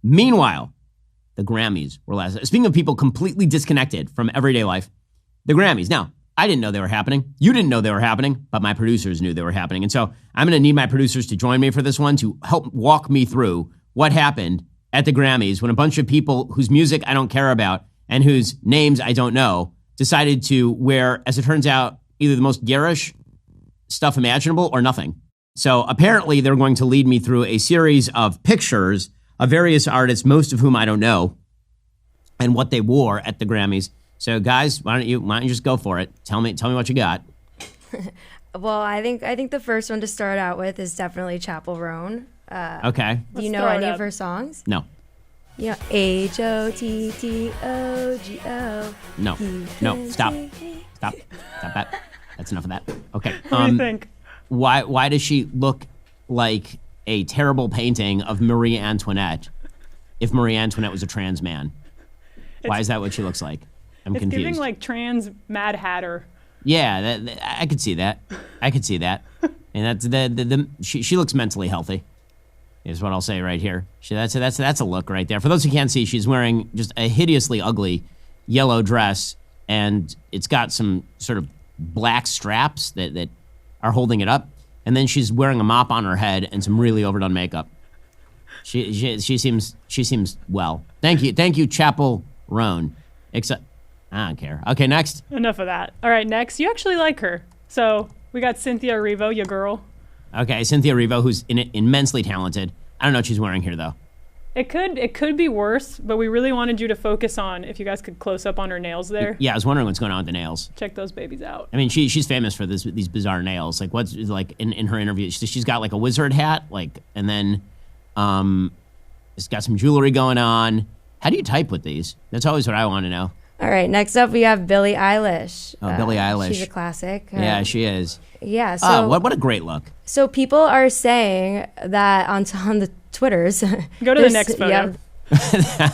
Meanwhile, the Grammys were last. Speaking of people completely disconnected from everyday life, the Grammys. Now, I didn't know they were happening. You didn't know they were happening, but my producers knew they were happening. And so I'm going to need my producers to join me for this one to help walk me through what happened at the Grammys when a bunch of people whose music I don't care about and whose names I don't know decided to wear, as it turns out, either the most garish stuff imaginable or nothing. So apparently they're going to lead me through a series of pictures of various artists, most of whom I don't know, and what they wore at the Grammys. So guys, why don't you just go for it? Tell me what you got. Well, I think the first one to start out with is definitely Chappell Roan. Okay. Do you know any of her songs? No. You know, H-O-T-T-O-G-O. No. Stop that. That's enough of that. Okay. What do you think? Why does she look like a terrible painting of Marie Antoinette if Marie Antoinette was a trans man? Why is that what she looks like? I'm confused. It's giving like trans Mad Hatter. Yeah, I could see that. And that's she looks mentally healthy, is what I'll say right here. That's a look right there. For those who can't see, she's wearing just a hideously ugly yellow dress, and it's got some sort of black straps that are holding it up, and then she's wearing a mop on her head and some really overdone makeup. She seems well. Thank you, Chappell Roan. Except I don't care. Okay, next. Enough of that. All right, next. You actually like her. So we got Cynthia Erivo, your girl. Okay, Cynthia Erivo, who's immensely talented. I don't know what she's wearing here, though. It could be worse, but we really wanted you to focus on, if you guys could close up on her nails there. Yeah, I was wondering what's going on with the nails. Check those babies out. I mean, she's famous for these bizarre nails. Like, what's like in her interview, she's got like a wizard hat, like, and then it's got some jewelry going on. How do you type with these? That's always what I want to know. All right, next up we have Billie Eilish. Oh, Billie Eilish. She's a classic. Yeah, she is. Yeah. So what a great look. So people are saying that on the Twitters. Go to the next photo. Yeah.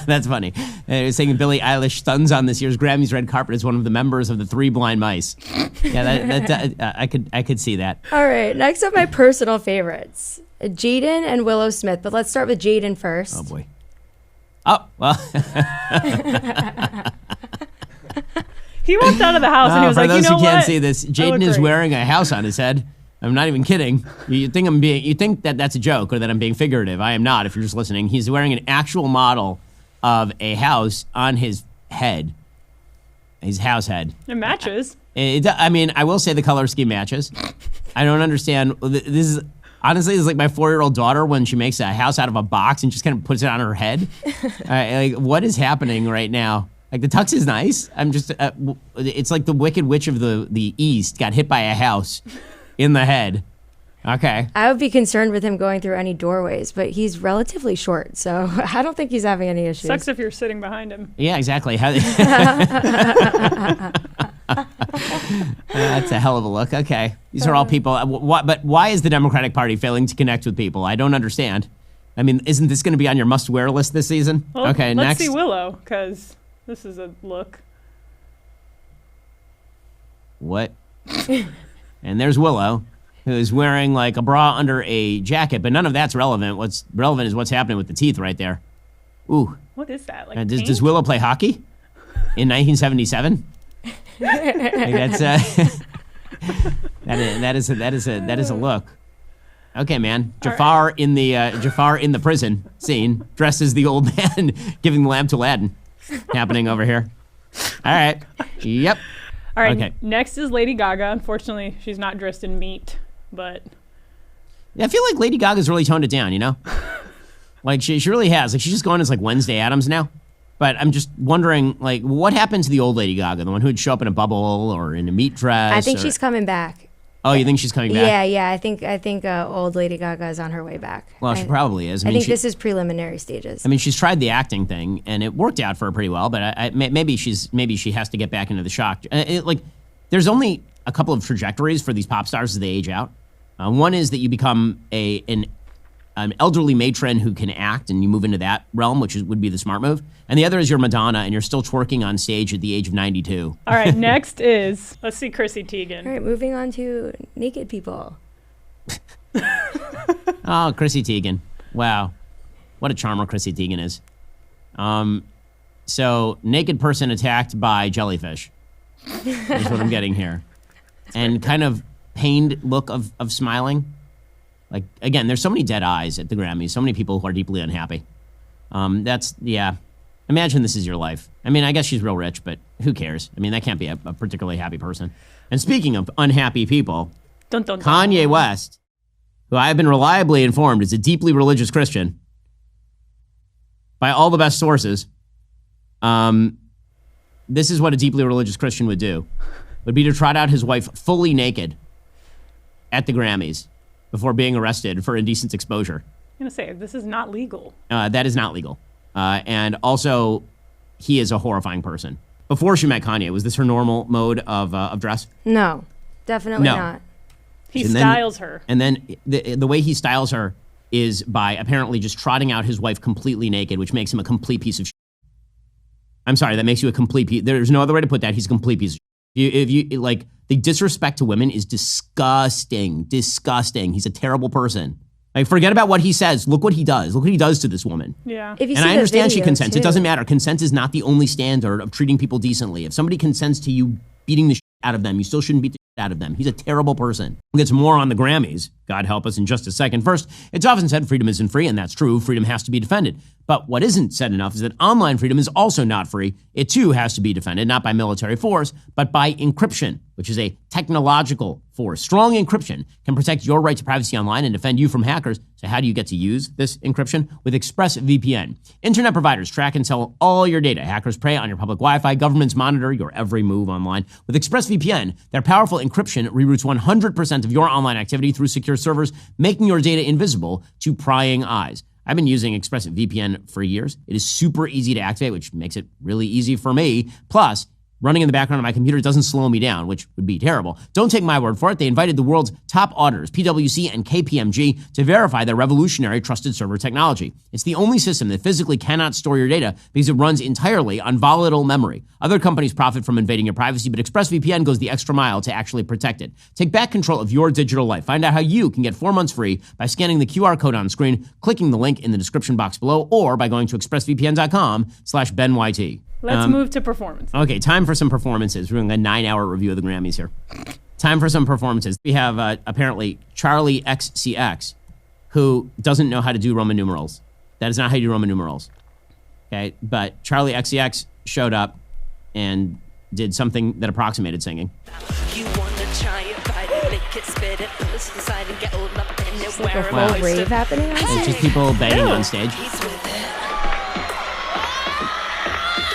That's funny. They're saying Billie Eilish stuns on this year's Grammys red carpet as one of the members of the Three Blind Mice. Yeah, I could see that. All right, next up my personal favorites, Jaden and Willow Smith. But let's start with Jaden first. Oh boy. Oh well. He walked out of the house and he was like, you know what? For those who can't see this, Jaden is wearing a house on his head. I'm not even kidding. You think that that's a joke or that I'm being figurative. I am not, if you're just listening. He's wearing an actual model of a house on his head. His house head. It matches. I mean, I will say the color scheme matches. I don't understand. This is like my 4-year-old daughter when she makes a house out of a box and just kind of puts it on her head. Like, what is happening right now? Like, the tux is nice. I'm just, it's like the Wicked Witch of the East got hit by a house in the head. Okay. I would be concerned with him going through any doorways, but he's relatively short, so I don't think he's having any issues. Sucks if you're sitting behind him. Yeah, exactly. That's a hell of a look. Okay. These are all people. But why is the Democratic Party failing to connect with people? I don't understand. I mean, isn't this going to be on your must-wear list this season? Well, okay, let's next. see Willow, because this is a look. What? And there's Willow, who's wearing like a bra under a jacket, but none of that's relevant. What's relevant is what's happening with the teeth right there. Ooh. What is that? Like does Willow play hockey in 1977? Like that is a look. Okay, man. Jafar right. in the prison scene, dressed as the old man giving the lamp to Aladdin, happening over here. All right. Yep. All right. Okay. Next is Lady Gaga. Unfortunately, she's not dressed in meat, but yeah, I feel like Lady Gaga's really toned it down. You know, like she really has. Like she's just going as like Wednesday Addams now. But I'm just wondering, like, what happened to the old Lady Gaga, the one who'd show up in a bubble or in a meat dress? I think she's coming back. Oh, you think she's coming back? Yeah. I think old Lady Gaga is on her way back. Well, she probably is. I think this is preliminary stages. I mean, she's tried the acting thing, and it worked out for her pretty well. But maybe she has to get back into the shock. There's only a couple of trajectories for these pop stars as they age out. One is that you become an elderly matron who can act, and you move into that realm, which would be the smart move. And the other is you're Madonna, and you're still twerking on stage at the age of 92. All right, next is, let's see Chrissy Teigen. All right, moving on to naked people. Oh, Chrissy Teigen. Wow. What a charmer Chrissy Teigen is. So, naked person attacked by jellyfish is what I'm getting here. And kind of pained look of smiling. Like, again, there's so many dead eyes at the Grammys, so many people who are deeply unhappy. Imagine this is your life. I mean, I guess she's real rich, but who cares? I mean, that can't be a particularly happy person. And speaking of unhappy people, Dun, dun, dun. Kanye West, who I have been reliably informed is a deeply religious Christian by all the best sources, this is what a deeply religious Christian would do, would be to trot out his wife fully naked at the Grammys before being arrested for indecent exposure. I'm going to say, this is not legal. That is not legal. And also, he is a horrifying person. Before she met Kanye, was this her normal mode of dress? No, definitely No. not. He styles her. And then the way he styles her is by apparently just trotting out his wife completely naked, which makes him a complete piece of shit. I'm sorry, that makes you a complete piece. There's no other way to put that. He's a complete piece of shit. If you like, the disrespect to women is disgusting. Disgusting. He's a terrible person. Like, forget about what he says. Look what he does. Look what he does to this woman. Yeah. If you And see I the understand she video, consents. It too. doesn't matter. Consent is not the only standard of treating people decently. If somebody consents to you beating the shit out of them, you still shouldn't beat the shit out of them. He's a terrible person. We'll get some more on the Grammys. God help us in just a second. First, it's often said freedom isn't free, and that's true. Freedom has to be defended. But what isn't said enough is that online freedom is also not free. It too has to be defended, not by military force, but by encryption, which is a technological force. Strong encryption can protect your right to privacy online and defend you from hackers. So how do you get to use this encryption? With ExpressVPN. Internet providers track and sell all your data. Hackers prey on your public Wi-Fi. Governments monitor your every move online. With ExpressVPN, their powerful encryption reroutes 100% of your online activity through secure servers, making your data invisible to prying eyes. I've been using ExpressVPN for years. It is super easy to activate, which makes it really easy for me. Plus, running in the background of my computer doesn't slow me down, which would be terrible. Don't take my word for it. They invited the world's top auditors, PwC and KPMG, to verify their revolutionary trusted server technology. It's the only system that physically cannot store your data because it runs entirely on volatile memory. Other companies profit from invading your privacy, but ExpressVPN goes the extra mile to actually protect it. Take back control of your digital life. Find out how you can get 4 months free by scanning the QR code on screen, clicking the link in the description box below, or by going to expressvpn.com/BenYT. Let's move to performance. Okay, time for some performances. We're doing a 9-hour review of the Grammys here. Time for some performances. We have apparently Charlie XCX, who doesn't know how to do Roman numerals. That is not how you do Roman numerals. Okay, but Charlie XCX showed up and did something that approximated singing. You wanna try it, bite it, lick it, spit it, push it aside and get old up and Like a wear full it. rave happening. It's just people banging on stage. He's with it.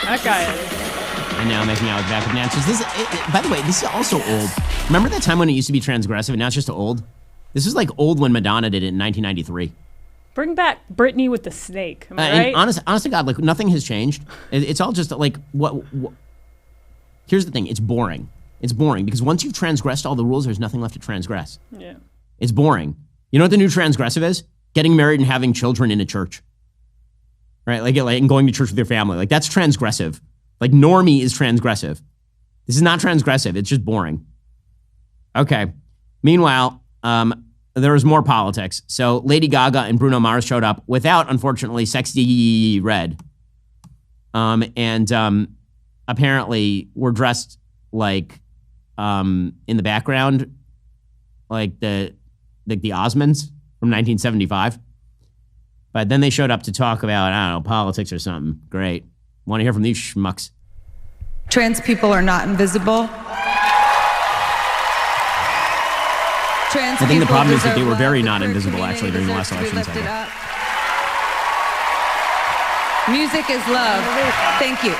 That guy is. And now making out with backup dancers. By the way, this is also old. Remember that time when it used to be transgressive and now it's just old? This is like old when Madonna did it in 1993. Bring back Britney with the snake. Am I right? And honest to God, like nothing has changed. It's all just like what. Here's the thing. It's boring. It's boring because once you've transgressed all the rules, there's nothing left to transgress. Yeah. It's boring. You know what the new transgressive is? Getting married and having children in a church. Right? Like and going to church with your family. Like that's transgressive. Like normie is transgressive. This is not transgressive. It's just boring. Okay. Meanwhile, there was more politics. So Lady Gaga and Bruno Mars showed up without, unfortunately, Sexy Red. Apparently were dressed like in the background, like the Osmonds from 1975. But then they showed up to talk about, I don't know, politics or something. Great. Want to hear from these schmucks. Trans people are not invisible. Trans I think the people problem is that they deserve were very love. not The queer invisible, actually, during the last community election deserves to be cycle. lifted up. Music is love. Thank you.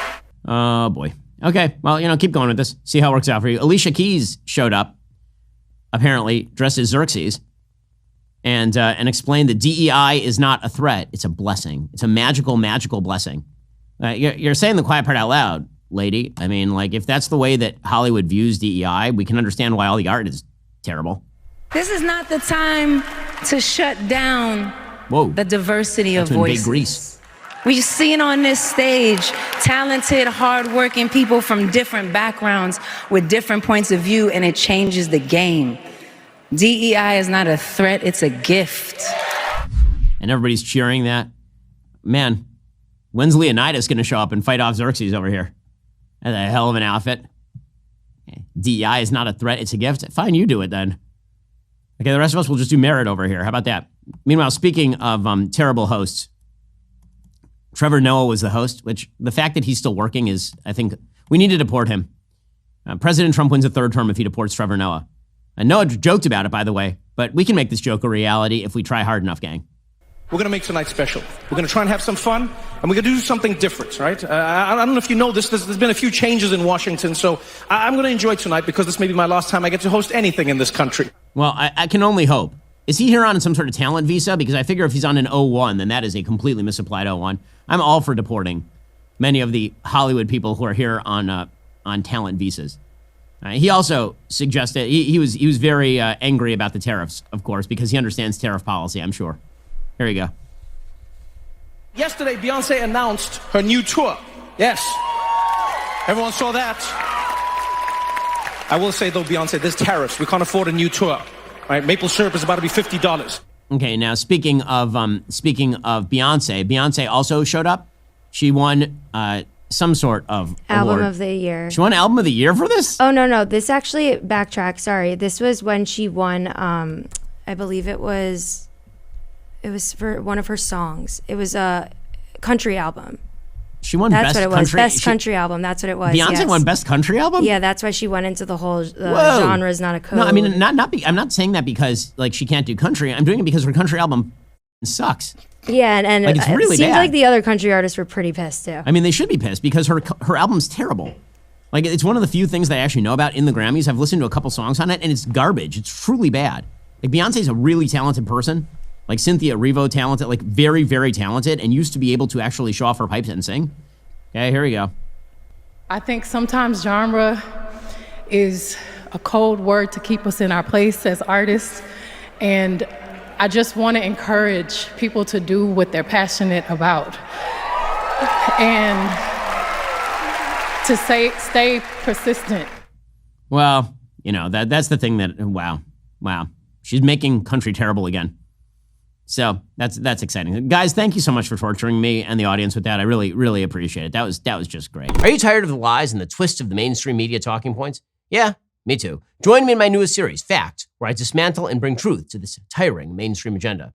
Oh, boy. Okay, well, keep going with this. See how it works out for you. Alicia Keys showed up, apparently, dressed as Xerxes, and explained that DEI is not a threat. It's a blessing. It's a magical, magical blessing. You're saying the quiet part out loud, lady. I mean, like, if that's the way that Hollywood views DEI, we can understand why all the art is terrible. This is not the time to shut down Whoa. the diversity That's of when Big voices. Grease. We've seen on this stage talented, hardworking people from different backgrounds with different points of view, and it changes the game. DEI is not a threat, it's a gift. And everybody's cheering that. man, when's Leonidas going to show up and fight off Xerxes over here? That's a hell of an outfit. DEI is not a threat, it's a gift. Fine, you do it then. Okay, the rest of us will just do merit over here. How about that? Meanwhile, speaking of terrible hosts, Trevor Noah was the host, which the fact that he's still working is, I think, we need to deport him. President Trump wins a third term if he deports Trevor Noah. Noah joked about it, by the way, but we can make this joke a reality if we try hard enough, gang. We're going to make tonight special. We're going to try and have some fun, and we're going to do something different, right? I don't know if you know this. There's been a few changes in Washington, so I'm going to enjoy tonight because this may be my last time I get to host anything in this country. Well, I can only hope. Is he here on some sort of talent visa? Because I figure if he's on an O1, then that is a completely misapplied O1. I'm all for deporting many of the Hollywood people who are here on talent visas. He also suggested, he was very angry about the tariffs, of course, because he understands tariff policy, I'm sure. Here you go. Yesterday, Beyonce announced her new tour. Yes. Everyone saw that. I will say, though, Beyonce, there's tariffs. We can't afford a new tour. Right? Maple syrup is about to be $50. Okay, now speaking of Beyonce, Beyonce also showed up. She won some sort of Album award. of the Year. She won Album of the Year for this? Oh, no. This actually, backtrack, sorry. This was when she won, I believe it was for one of her songs. It was a country album. She won That's Best what it was. Country. Best country album. That's what it was. Beyonce yes. won Best Country Album? Yeah, that's why she went into the whole genre is not a code. No, I mean, I'm not saying that because like she can't do country. I'm doing it because her country album sucks. Yeah, and Like, it's really it seemed bad. like the other country artists were pretty pissed too. I mean, they should be pissed because her album's terrible. Like, it's one of the few things that I actually know about in the Grammys. I've listened to a couple songs on it, and it's garbage. It's truly bad. Like, Beyonce's a really talented person. Like, Cynthia Erivo, talented, like, very, very talented, and used to be able to actually show off her pipes and sing. Okay, here we go. I think sometimes genre is a cold word to keep us in our place as artists. And I just want to encourage people to do what they're passionate about. And to stay persistent. Well, you know, that's the thing that, wow. She's making country terrible again. So that's exciting. Guys, thank you so much for torturing me and the audience with that. I really, really appreciate it. That was just great. Are you tired of the lies and the twists of the mainstream media talking points? Yeah, me too. Join me in my newest series, Fact, where I dismantle and bring truth to this tiring mainstream agenda.